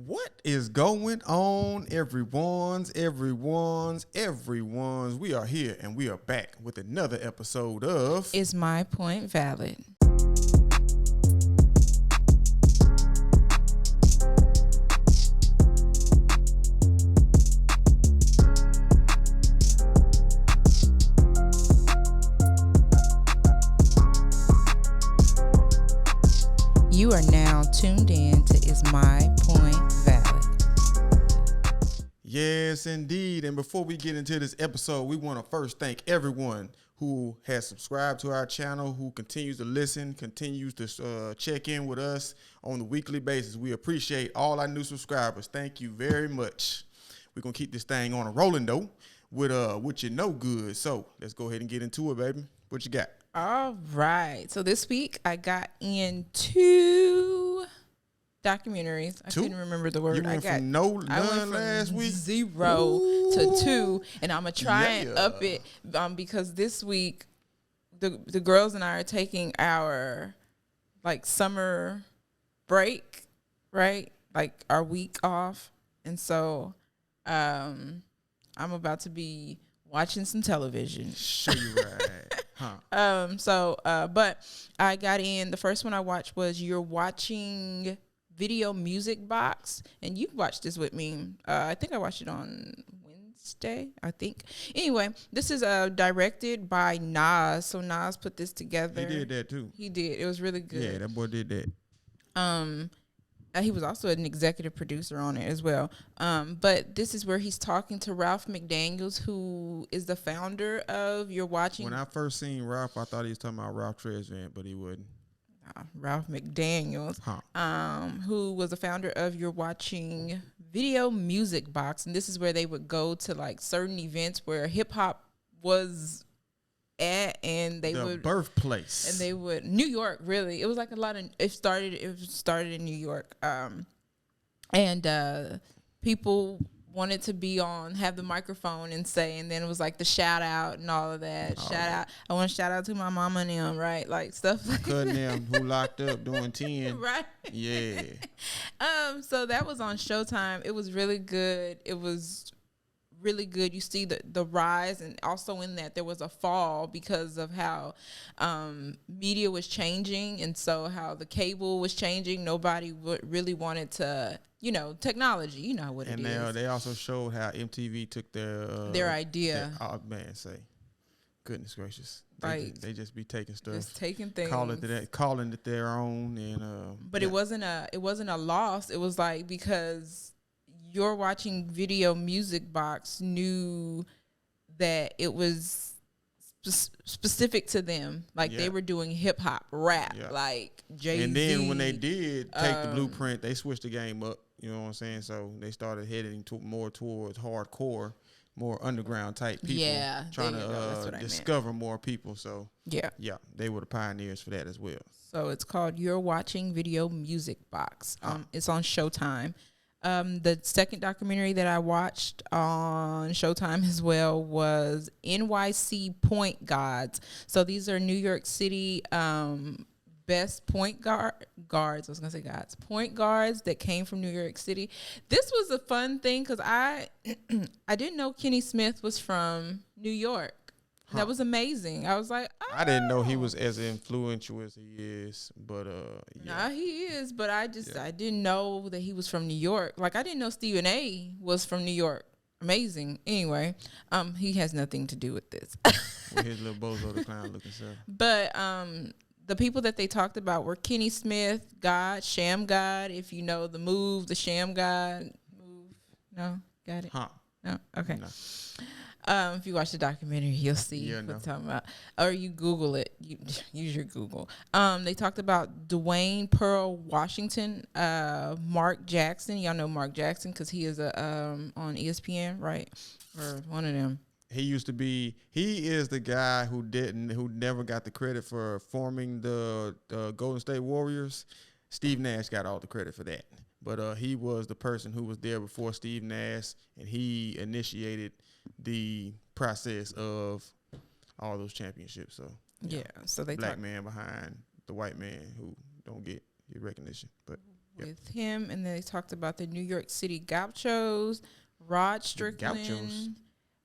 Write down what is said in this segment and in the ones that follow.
What is going on, everyone's? We are here and we are back with another episode of Is My Point Valid? You are now tuned in to Is My Point Valid? Yes, indeed. And before we get into this episode, we want to first thank everyone who has subscribed to our channel, who continues to listen, continues to check in with us on a weekly basis. We appreciate all our new subscribers. Thank you very much. We're going to keep this thing on a rolling, though, with what you know good. So let's go ahead and get into it, baby. What you got? All right. So this week I got in two documentaries. I couldn't remember the word. You went from none last week? 0 to 2, and I'm gonna try and up it because this week the girls and I are taking our summer break, right? Like our week off, and so I'm about to be watching some television. Sure you right. Huh. But I got in. The first one I watched was Youre Watching video music box, and you watched this with me. I think I watched it on Wednesday, I think. Anyway, this is directed by Nas. So Nas put this together. He did that too. He did. It was really good. Yeah, that boy did that. He was also an executive producer on it as well. But this is where he's talking to Ralph McDaniels, who is the founder of Youre Watching. When I first seen Ralph, I thought he was talking about Ralph Tresvant, but he wouldn't. Ralph McDaniels, who was the founder of Youre Watching video music box. And this is where they would go to certain events where hip hop was at, and they would birthplace, and they would New York. Really, it was a lot of it started in New York, and people wanted to be on, have the microphone and say, and then it was the shout out and all of that. Shout out, I want to shout out to my mama and them, right? Stuff like cutting them who locked up doing 10, right? Yeah. So that was on Showtime. It was really good. It was really good. You see the rise, and also in that there was a fall because of how media was changing, and so how the cable was changing. Nobody really wanted to, technology. You know what it is. And they also showed how MTV took their idea. Goodness gracious. They just be taking stuff, just taking things, calling it their own, and but it wasn't a loss. It was because Youre Watching video music box knew that it was specific to them. They were doing hip hop, rap, Jay-Z. And then when they did take the blueprint, they switched the game up. You know what I'm saying? So they started heading more towards hardcore, more underground type people. Yeah, trying to discover more people. So yeah, they were the pioneers for that as well. So it's called Youre Watching video music box. It's on Showtime. The second documentary that I watched on Showtime as well was NYC Point Guards. So these are New York City best point guards. I was gonna say point guards that came from New York City. This was a fun thing because I didn't know Kenny Smith was from New York. That was amazing. I was like, oh. I didn't know he was as influential as he is, but Nah, he is, but I didn't know that he was from New York. I didn't know Stephen A was from New York. Amazing. Anyway, he has nothing to do with this. With his little Bozo the Clown looking self. But the people that they talked about were Kenny Smith, God, Sham God. If you know the move, the Sham God move. No, got it. No, okay. No. If you watch the documentary, you'll see what I'm talking about. Or you Google it. Use your Google. They talked about Dwayne Pearl Washington, Mark Jackson. Y'all know Mark Jackson because he is on ESPN, right? Or one of them. He is the guy who never got the credit for forming the Golden State Warriors. Steve Nash got all the credit for that. But he was the person who was there before Steve Nash, and he initiated the process of all those championships. So so they black man behind the white man who don't get recognition. But with him. And then they talked about the New York City Gauchos, Rod Strickland,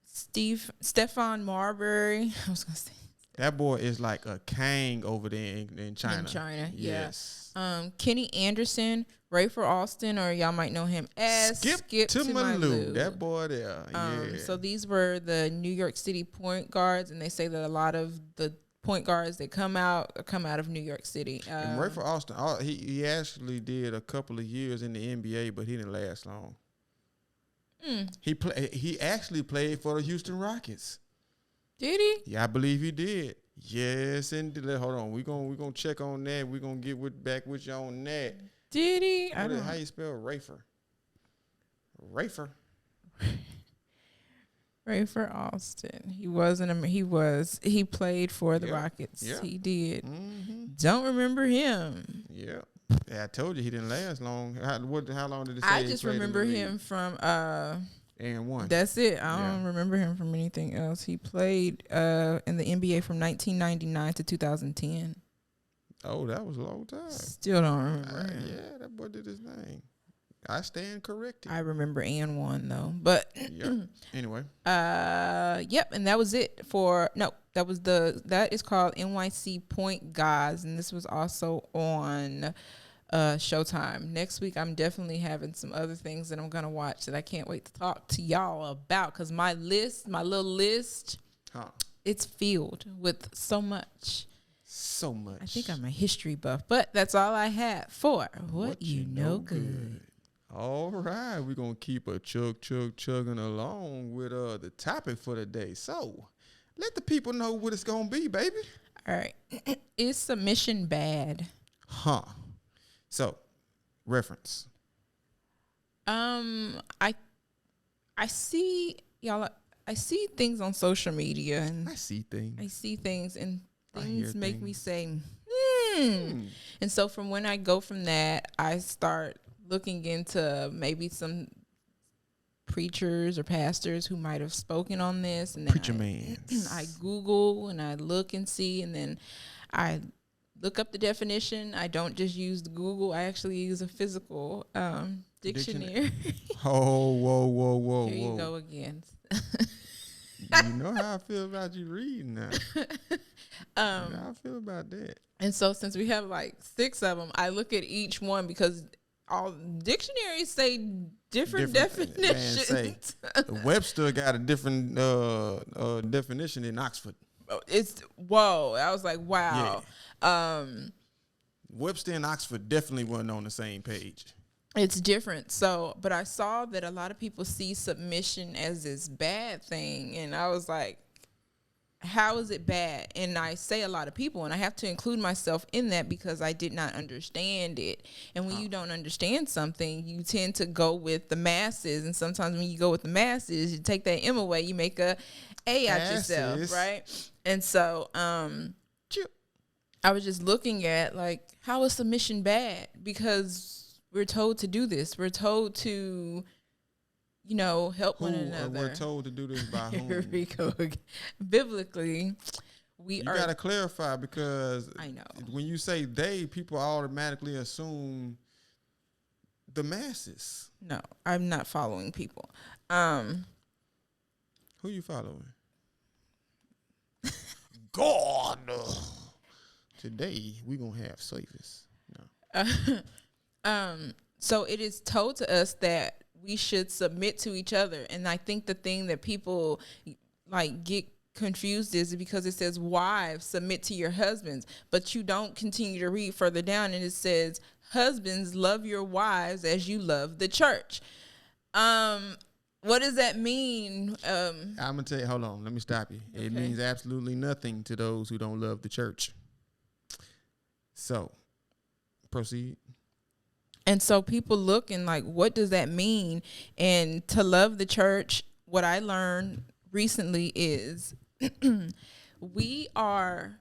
Stefan Marbury. I was going to say. That boy is like a king over there in China. In China, yes. Yeah. Kenny Anderson, Rafer Austin, or y'all might know him as Skip to My Lou. That boy there. So these were the New York City point guards, and they say that a lot of the point guards that come out of New York City. And Rafer Austin, he actually did a couple of years in the NBA, but he didn't last long. He actually played for the Houston Rockets. Did he? Yeah, I believe he did. Yes, and hold on, we're gonna check on that. We're gonna get back with you on that. Did he? How you spell Rafer? Rafer Austin. He played for the Rockets. Yeah. He did. Mm-hmm. Don't remember him. Yeah. I told you he didn't last long. How long did it say? I just remember him from and one. That's it. I don't remember him from anything else. He played in the NBA from 1999 to 2010. Oh, that was a long time. Still don't remember him. Yeah, that boy did his thing. I stand corrected. I remember and one though, but Anyway. Yep, and that was it for that is called NYC Point Guys, and this was also on Showtime. Next week, I'm definitely having some other things that I'm gonna watch that I can't wait to talk to y'all about, because my little list, it's filled with so much. So much. I think I'm a history buff, but that's all I had for What You Know Good. All right, we're gonna keep a chugging along with the topic for the day. So let the people know what it's gonna be, baby. All right. Is submission bad? So, reference. I see y'all. I see things on social media, and I see things, and things make me say, Hmm. And so from when I go from that, I start looking into maybe some preachers or pastors who might have spoken on this, and then I Google and I look and see, and then I look up the definition. I don't just use the Google. I actually use a physical dictionary. Whoa. Here you go again. You know how I feel about you reading now. How I feel about that. And so since we have like 6 of them, I look at each one because all dictionaries say different definitions. The Webster got a different definition in Oxford. Whoa. I was like, wow. Yeah. Webster and Oxford definitely weren't on the same page. It's different. So, but I saw that a lot of people see submission as this bad thing. And I was like, how is it bad? And I say a lot of people, and I have to include myself in that because I did not understand it. And when you don't understand something, you tend to go with the masses. And sometimes when you go with the masses, you take that M away, you make a out yourself, right? And so I was just looking at, like, how is submission bad? Because we're told to do this. We're told to, help one another. We're told to do this by whom? Here we go. Biblically, you got to clarify, because I know when you say they, people automatically assume the masses. No, I'm not following people. Who you following? God. Today we gonna have service. No. So it is told to us that we should submit to each other, and I think the thing that people get confused is because it says, wives, submit to your husbands, but you don't continue to read further down, and it says, husbands, love your wives as you love the church. What does that mean? I'm gonna tell you. Hold on, let me stop you. Okay. It means absolutely nothing to those who don't love the church. So, proceed. And so people look and like, what does that mean? And to love the church, what I learned recently is we are,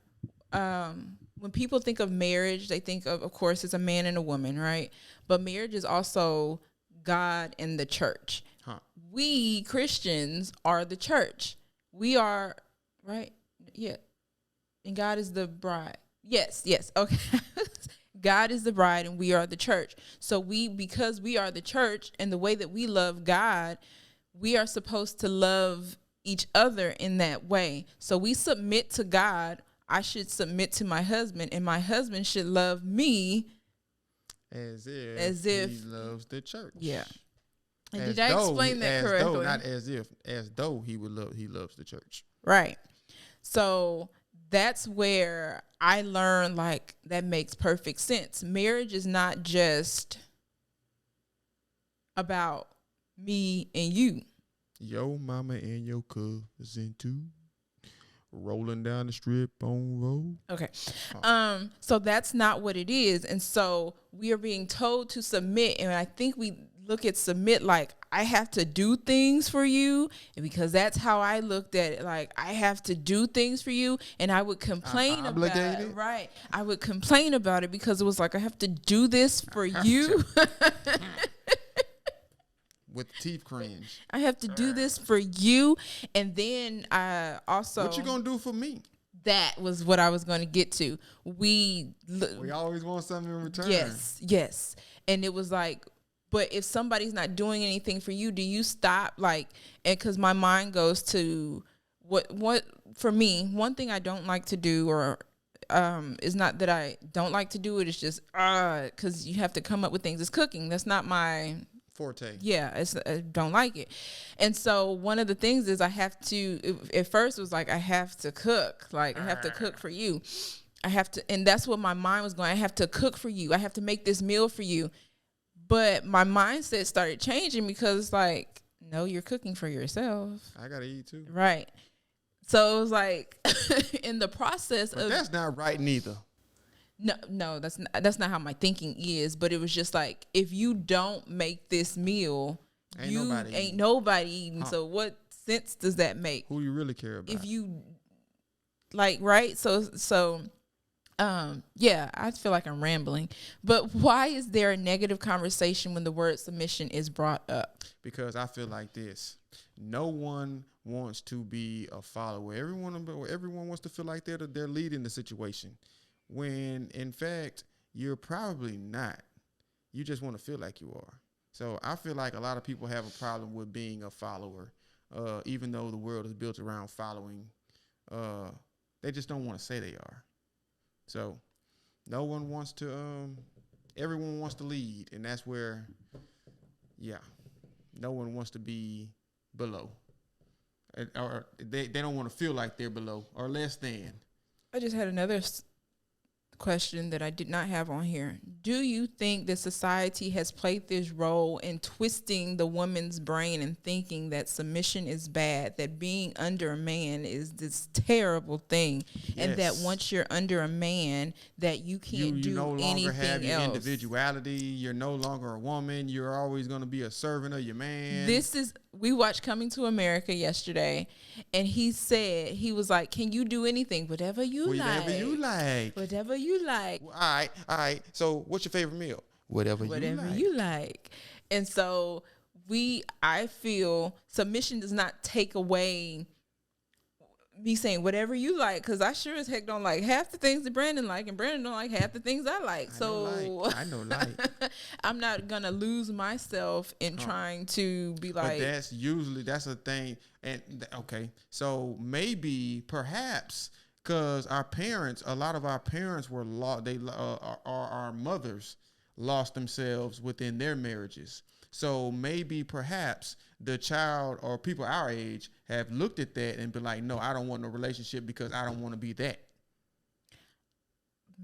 when people think of marriage, they think of course, it's a man and a woman, right? But marriage is also God and the church. We Christians are the church. We are, right? Yeah. And God is the bride. Yes. Okay. God is the bride and we are the church. So because we are the church and the way that we love God, we are supposed to love each other in that way. So we submit to God. I should submit to my husband, and my husband should love me as if he loves the church. Yeah. And As did I explain that correctly? Not as if, as though he loves the church. Right. So that's where I learned, like, that makes perfect sense. Marriage is not just about me and you. Yo mama and your cousin too. Rolling down the strip on road. Okay. So that's not what it is. And so we are being told to submit. And I think we look at submit like I have to do things for you. And because that's how I looked at it. Like, I have to do things for you. And I would complain about it. Right. I would complain about it because it was like, I have to do this for you. With teeth cringe. I have to do this for you. And then I also... What you gonna do for me? That was what I was going to get to. We always want something in return. Yes. And it was like, but if somebody's not doing anything for you, do you stop? Like, and because my mind goes to what for me, one thing I don't like to do, or is not that I don't like to do it. It's just because you have to come up with things. It's cooking. That's not my forte. Yeah, I don't like it. And so one of the things is I have to, at first it was like, I have to cook. Like, I have to cook for you. I have to, and that's what my mind was going. I have to cook for you. I have to make this meal for you. But my mindset started changing because it's like, no, you're cooking for yourself. I got to eat too. Right. So it was like, in the process but that's not right neither. No, that's not how my thinking is. But it was just like, if you don't make this meal, ain't nobody eating. So what sense does that make? Who you really care about? If you like, right? So yeah, I feel like I'm rambling. But why is there a negative conversation when the word submission is brought up? Because I feel like this. No one wants to be a follower. Everyone wants to feel like they're leading the situation. When, in fact, you're probably not. You just want to feel like you are. So I feel like a lot of people have a problem with being a follower, even though the world is built around following. They just don't want to say they are. So no one wants to, everyone wants to lead. And that's where, no one wants to be below. Or they don't want to feel like they're below or less than. I just had another question that I did not have on here. Do you think that society has played this role in twisting the woman's brain and thinking that submission is bad, that being under a man is this terrible thing, and that once you're under a man that you can't do anything else? You no longer have your individuality. You're no longer a woman. You're always going to be a servant of your man. We watched Coming to America yesterday, and he was like, can you do anything? Whatever you like. Whatever you like. Well, all right. So what's your favorite meal? Whatever you like. And so I feel submission does not take away me saying whatever you like, because I sure as heck don't like half the things that Brandon like, and Brandon don't like half the things I like. I know like. I'm not gonna lose myself in trying to be like. But that's a thing. And okay, so perhaps because a lot of our parents were lost. Our mothers lost themselves within their marriages. So perhaps the child or people our age have looked at that and been like, no, I don't want no relationship because I don't want to be that.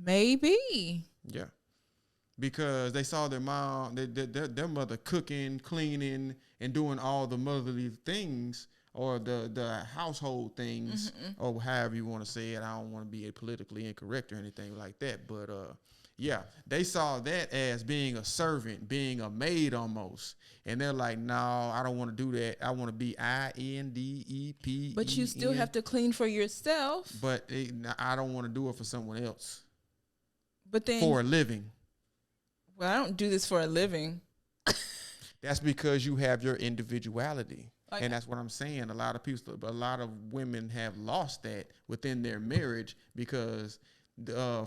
Maybe. Yeah. Because they saw their mom, their mother cooking, cleaning, and doing all the motherly things or the household things, or however you want to say it. I don't want to be politically incorrect or anything like that. But they saw that as being a servant, being a maid almost. And they're like, no, I don't want to do that. I want to be INDEP. But you still have to clean for yourself. But I don't want to do it for someone else. But then for a living. Well, I don't do this for a living. That's because you have your individuality. And that's what I'm saying. A lot of women have lost that within their marriage because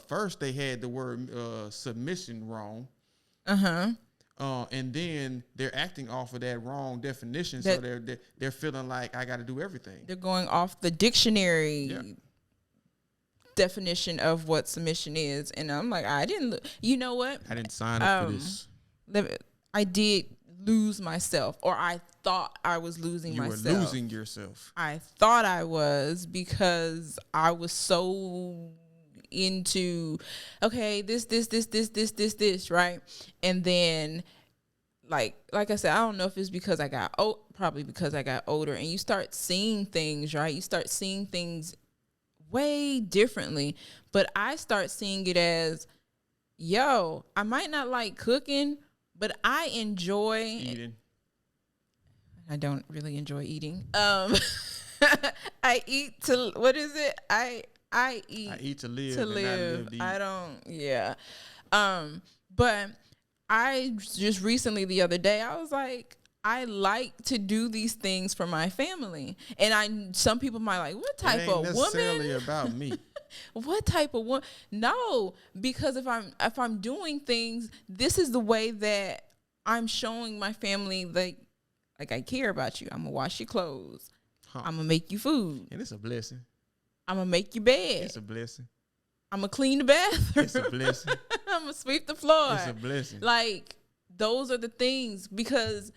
first they had the word submission wrong. And then they're acting off of that wrong definition, so they're feeling like I got to do everything. They're going off the dictionary definition of what submission is, and I'm like, you know what? I didn't sign up for this. I did lose myself, or I thought I was losing myself. You were losing yourself. I thought I was, because I was so into, okay, this, right? And then, like I said, I don't know if it's because I got probably because I got older, and you start seeing things, right? You start seeing things way differently. But I start seeing it as, yo, I might not like cooking, but I enjoy eating. I don't really enjoy eating. I eat to, what is it? I eat to live. To live. I don't. Yeah. But I just recently, the other day, I was like, I like to do these things for my family, and some people might like, what type of woman? Necessarily about me. What type of woman? No, because if I'm doing things, this is the way that I'm showing my family, like I care about you. I'm gonna wash your clothes. I'm gonna make you food. And it's a blessing. I'm gonna make your bed. It's a blessing. I'm gonna clean the bathroom. It's a blessing. I'm gonna sweep the floor. It's a blessing. Like, those are the things, because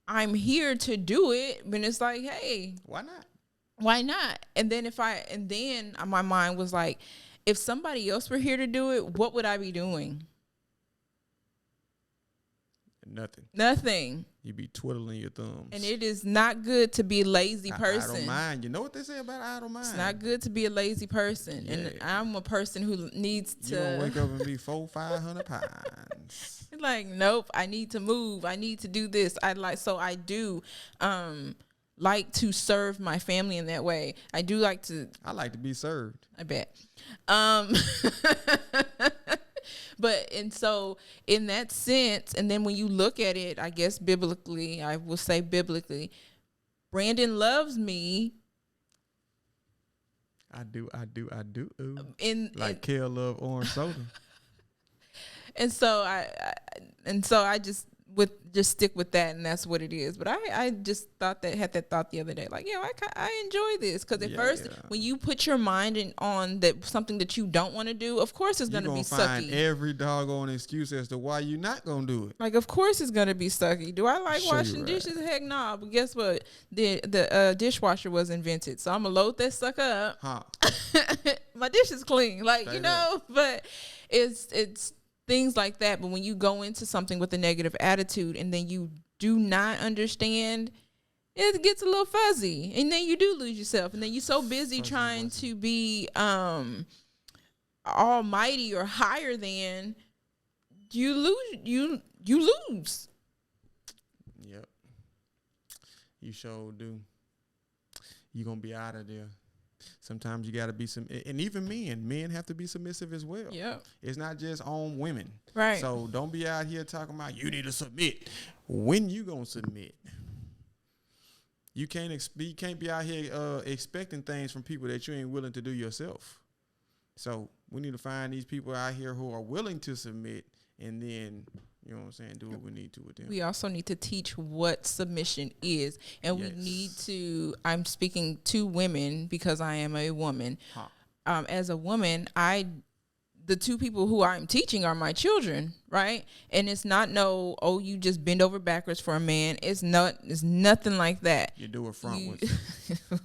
I'm here to do it. But it's like, hey, why not? Why not? And then my mind was like, if somebody else were here to do it, what would I be doing? Nothing. You'd be twiddling your thumbs. And it is not good to be a lazy person. I don't mind. You know what they say about I don't mind? It's not good to be a lazy person. Yeah. And I'm a person who needs to. You gonna wake up and be 400-500 pounds. Like, nope, I need to move. I need to do this. I do like to serve my family in that way. I like to be served. I bet. But, and so in that sense, and then when you look at it, I guess biblically, I will say biblically, Brandon loves me. I do. Like Kale love orange soda. And so I just stick with that, and that's what it is. But I just had that thought the other day, like, yeah, I enjoy this, because at first when you put your mind on that something that you don't want to do, of course it's gonna be sucky. Find every doggone excuse as to why you're not gonna do it. Like, of course it's gonna be sucky. Do I like washing dishes? Heck no. Nah. But guess what? The dishwasher was invented, so I'm gonna load that sucker up. My dish is clean, like, you know. But it's things like that. But when you go into something with a negative attitude and then you do not understand, it gets a little fuzzy, and then you do lose yourself, and then you're so busy trying to be almighty or higher than, you lose. Yep. You sure do. You're gonna be out of there. Sometimes you got to be and even men have to be submissive as well. Yeah. It's not just on women. Right. So don't be out here talking about you need to submit. When you going to submit? You can't be out here expecting things from people that you ain't willing to do yourself. So we need to find these people out here who are willing to submit, and then, you know what I'm saying, do what we need to with them. We also need to teach what submission is. And we need to, I'm speaking to women because I am a woman. As a woman, the two people who I'm teaching are my children, right? And it's not you just bend over backwards for a man. It's nothing like that. You do it frontwards.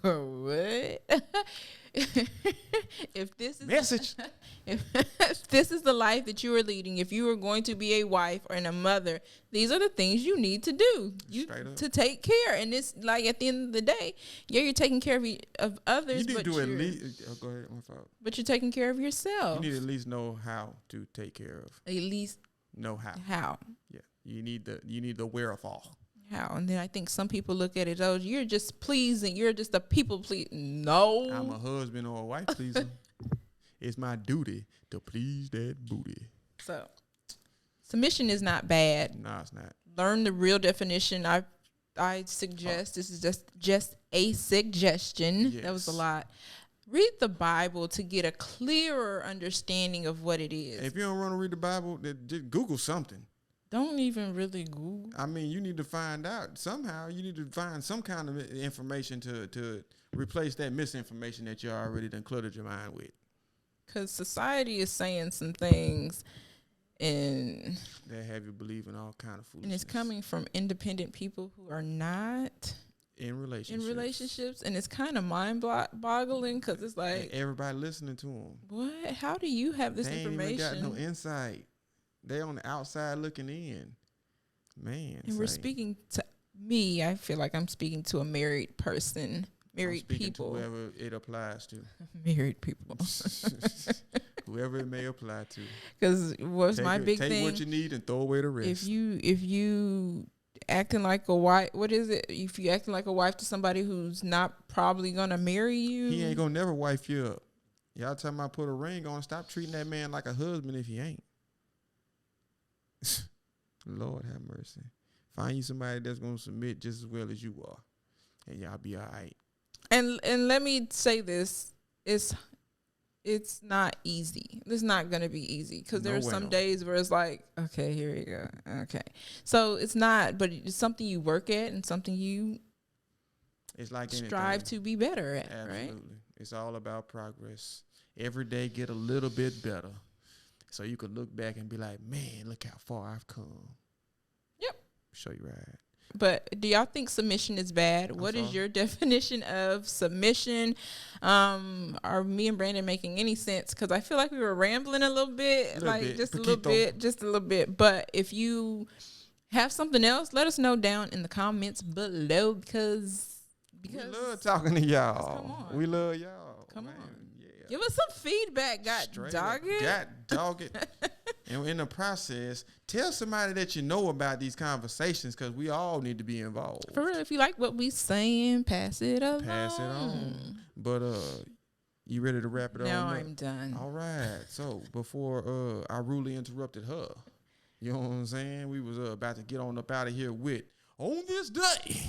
What? If this is message, if this is the life that you are leading, if you are going to be a wife or a mother, these are the things you need to do. To take care. And it's like, at the end of the day, you're taking care of others. You need to at least. Go ahead. My fault. But you're taking care of yourself. You need to at least know how to take care of. At least know how. How? Yeah. You need the wherewithal. How? And then I think some people look at it, you're just pleasing. You're just a people pleaser. No. I'm a husband or a wife pleaser. It's my duty to please that booty. So, submission is not bad. No, it's not. Learn the real definition. I suggest, this is just a suggestion. Yes. That was a lot. Read the Bible to get a clearer understanding of what it is. If you don't want to read the Bible, then just Google something. Don't even really Google. I mean, you need to find out somehow. You need to find some kind of information to replace that misinformation that you already done cluttered your mind with. Because society is saying some things, and they have you believe in all kind of foolishness. And it's coming from independent people who are not in relationships, and it's kind of mind-boggling because it's like and everybody listening to them. What? How do you have this information? They ain't even got no insight. They on the outside looking in. Man, and we're speaking to me. I feel like I'm speaking to a married person. Married people. To whoever it applies to. Married people. Whoever it may apply to. Because what's my big thing? Take what you need and throw away the rest. If you acting like a wife, what is it? If you acting like a wife to somebody who's not probably gonna marry you, he ain't gonna never wife you up. Y'all talking about put a ring on? Stop treating that man like a husband if he ain't. Lord have mercy. Find you somebody that's gonna submit just as well as you are, and y'all be all right. And let me say this: it's not easy. It's not gonna be easy because there are some days where it's like, okay, here we go. Okay, so it's not, but it's something you work at and something you strive to be better at. Absolutely. Right? It's all about progress. Every day, get a little bit better. So you could look back and be like, man, look how far I've come. Yep. Show you right. But do y'all think submission is bad? What is your definition of submission? Are me and Brandon making any sense? Because I feel like we were rambling a little bit. Just a little bit. But if you have something else, let us know down in the comments below because we love talking to y'all. We love y'all. Come on. Give us some feedback, God dog it. And in the process, tell somebody that you know about these conversations because we all need to be involved. For real, if you like what we saying, pass it along. Pass it on. But you ready to wrap it up? No, I'm done. All right. So before I rudely interrupted her, you know what I'm saying? We was about to get on up out of here with On This Day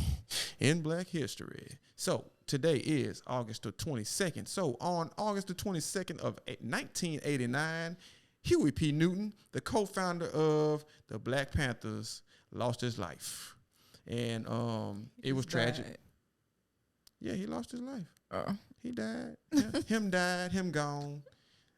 in Black History. So today is August the 22nd. So on August the 22nd of 1989, Huey P. Newton, the co-founder of the Black Panthers, lost his life. And it was tragic. Yeah, he lost his life. He died. Yeah. Him died, him gone.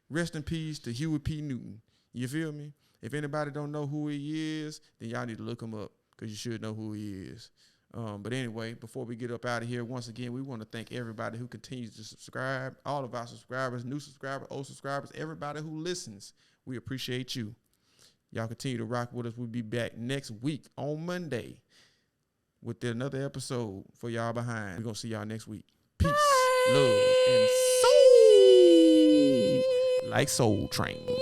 Rest in peace to Huey P. Newton. You feel me? If anybody don't know who he is, then y'all need to look him up because you should know who he is. But anyway, before we get up out of here, once again, we want to thank everybody who continues to subscribe, all of our subscribers, new subscribers, old subscribers, everybody who listens. We appreciate you. Y'all continue to rock with us. We'll be back next week on Monday with another episode for y'all behind. We're going to see y'all next week. Peace, love, and soul like Soul Train.